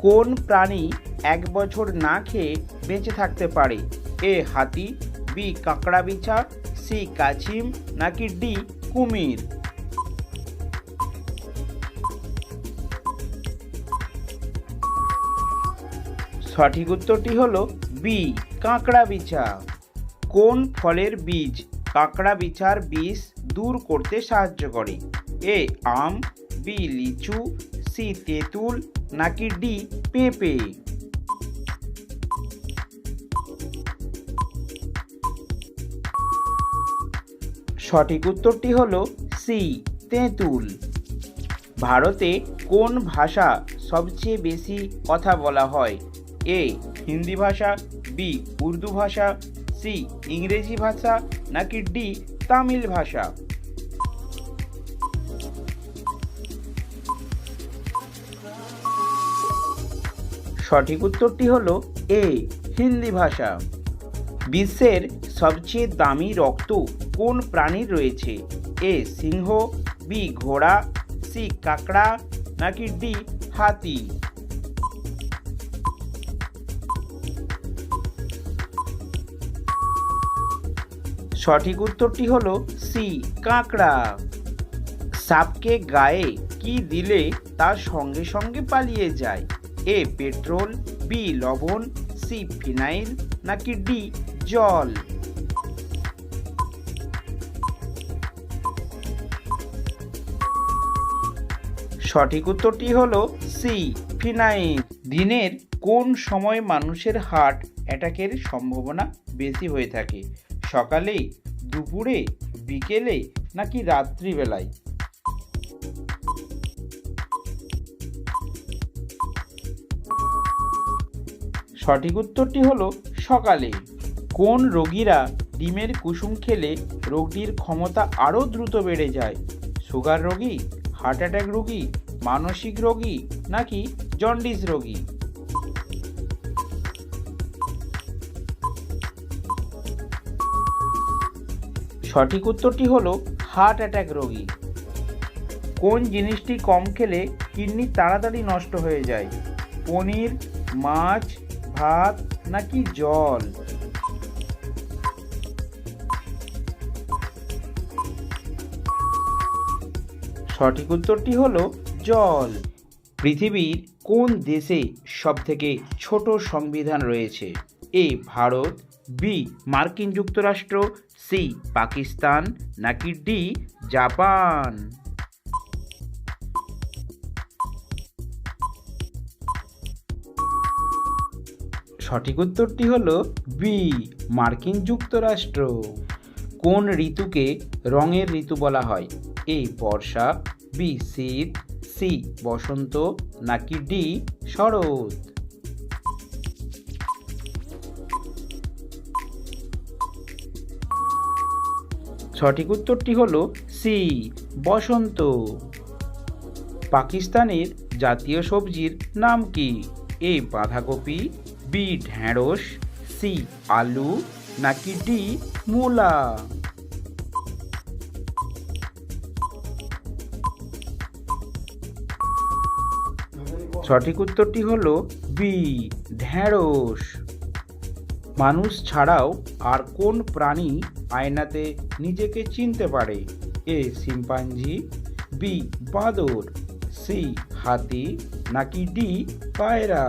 কোন প্রাণী 1 বছর না খেয়ে বেঁচে থাকতে পারে? এ হাতি, বি কাঁকড়া বিছা, সি কাছিম, নাকি ডি কুমির? সঠিক উত্তরটি হলো বি কাঁকড়া বিছা। কোন ফলের বীজ কাঁকড়া বিছার বিষ দূর করতে সাহায্য করে? এ আম, বি লিচু, সি তেঁতুল, নাকি ডি পেঁপে? সঠিক উত্তরটি হলো সি তেঁতুল। ভারতে কোন ভাষা সবচেয়ে বেশি কথা বলা হয়? এ হিন্দি ভাষা, বি উর্দু ভাষা, সি ইংরেজি ভাষা, নাকি ডি তামিল ভাষা? সঠিক উত্তরটি হলো এ হিন্দি ভাষা। বিশ্বের সবচেয়ে দামি রক্ত কোন প্রাণীর রয়েছে? এ সিংহ, বি ঘোড়া, সি কাঁকড়া, নাকি ডি হাতি? সঠিক উত্তরটি হলো সি কাঁকড়া। সাপকে গায়ে কি দিলে তার সঙ্গে সঙ্গে পালিয়ে যায়? এ পেট্রোল, বি লবণ, সি ফিনাইল, নাকি ডি জল? সঠিক উত্তরটি হলো সি ফিনাইল। দিনের কোন সময় মানুষের হার্ট অ্যাটাকের সম্ভাবনা বেশি হয়ে থাকে? সকালে, দুপুরে, বিকেলে, নাকি রাত্রিবেলায়? সঠিক উত্তরটি হলো সকালে। কোন রোগীরা ডিমের কুসুম খেলে রোগটির ক্ষমতা আরও দ্রুত বেড়ে যায়? সুগার রোগী, হার্ট অ্যাটাক রোগী, মানসিক রোগী, নাকি জন্ডিস রোগী? সঠিক উত্তরটি হলো হার্ট অ্যাটাক রোগী। কোন জিনিসটি কম খেলে কিডনি তাড়াতাড়ি নষ্ট হয়ে যায়? পনির, মাছ, ভাত, নাকি জল? সঠিক উত্তরটি হলো জল। পৃথিবীর কোন দেশে সবথেকে ছোট সংবিধান রয়েছে? এ ভারত, বি মার্কিন যুক্তরাষ্ট্র, সি পাকিস্তান, নাকি ডি জাপান? সঠিক উত্তরটি হলো বি মার্কিন যুক্তরাষ্ট্র। কোন ঋতুকে রঙের ঋতু বলা হয়? এ বর্ষা, বি শীত, সি বসন্ত, নাকি ডি শরৎ? সঠিক উত্তরটি হলো সি বসন্ত। পাকিস্তানের জাতীয় সবজির নাম কি? এ বাঁধাকপি, বি ঢেঁড়স, সি আলু, নাকি ডি মূলা? সঠিক উত্তরটি হলো বি ঢেঁড়স। মানুষ ছাড়াও আর কোন প্রাণী আয়নাতে নিজেকে চিনতে পারে? এ শিম্পাঞ্জি, বি বাঁদর, সি হাতি, নাকি ডি পায়রা?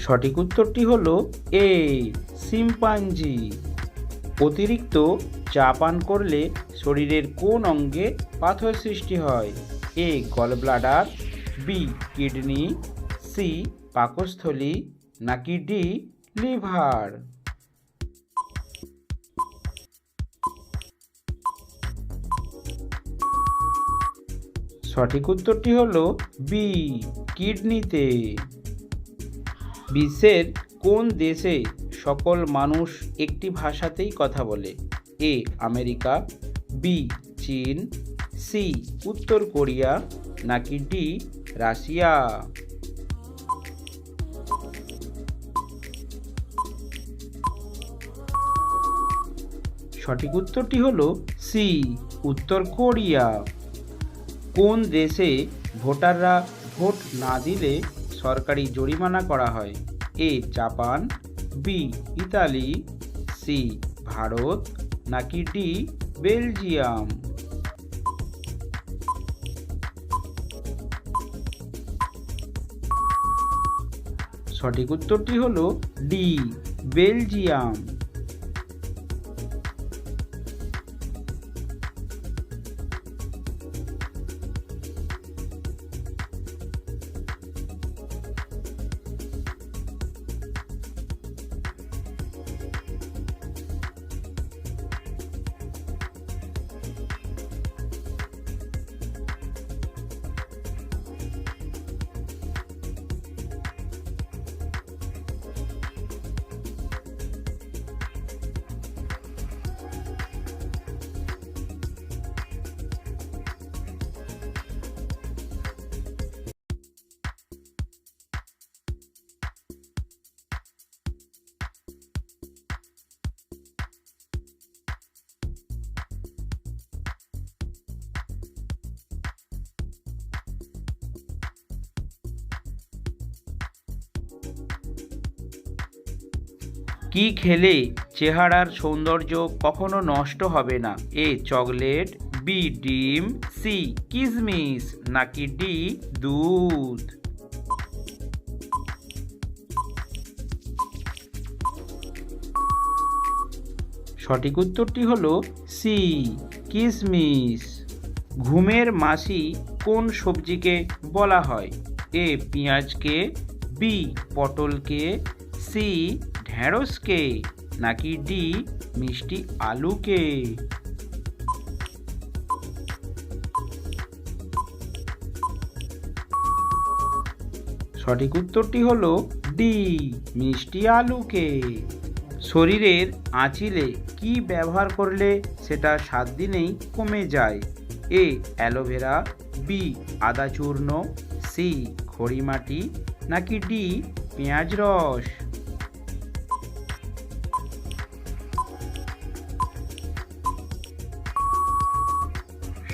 সঠিক উত্তরটি হলো এ শিম্পাঞ্জি। অতিরিক্ত চা পান করলে শরীরের কোন অঙ্গে পাথর সৃষ্টি হয়? এ গলব্লাডার, বি কিডনি, সি পাকস্থলী, নাকি ডি লিভার? সঠিক উত্তরটি হলো বি কিডনিতে। বিশ্বের কোন দেশে সকল মানুষ একটি ভাষাতেই কথা বলে? এ আমেরিকা, বি চীন, সি উত্তর কোরিয়া, নাকি ডি রাশিয়া? সঠিক উত্তরটি হলো সি উত্তর কোরিয়া। কোন দেশে ভোটাররা ভোট না দিলে সরকারি জরিমানা করা হয়? A Japan, B Italy, C Bharat, নাকি ডি বেলজিয়াম? সঠিক উত্তরটি হলো ডি বেলজিয়াম। কি খেলে চেহারার সৌন্দর্য কখনো নষ্ট হবে না? এ চকলেট, বি ডিম, সি কিশমিশ, নাকি ডি দুধ? সঠিক উত্তরটি হলো সি কিশমিশ। ঘুমের মাসি কোন সবজিকে বলা হয়? এ পেঁয়াজকে, বি পটলকে, সি ঢেঁড়সকে, নাকি ডি মিষ্টি আলুকে? সঠিক উত্তরটি হলো ডি মিষ্টি আলুকে। শরীরের আঁচিলে কি ব্যবহার করলে সেটা 7 দিনেই কমে যায়? এ অ্যালোভেরা, বি আদা চূর্ণ, সি খড়িমাটি, নাকি ডি পেঁয়াজ রস?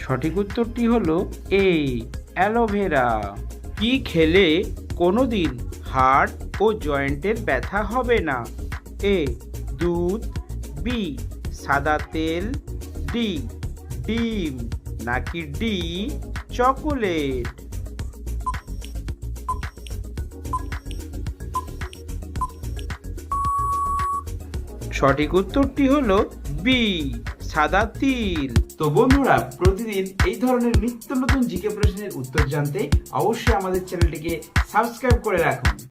সঠিক উত্তরটি হলো এ অ্যালোভেরা। কি খেলে কোনোদিন হাড় ও জয়েন্টের ব্যথা হবে না? এ দুধ, বি সাদা তেল, ডি ডিম, নাকি ডি চকোলেট? সঠিক উত্তরটি হলো বি সাদা তিল। তো বন্ধুরা, প্রতিদিন এই ধরনের নিত্য নতুন জিকে প্রশ্নের উত্তর জানতে অবশ্যই আমাদের চ্যানেলটিকে সাবস্ক্রাইব করে রাখুন।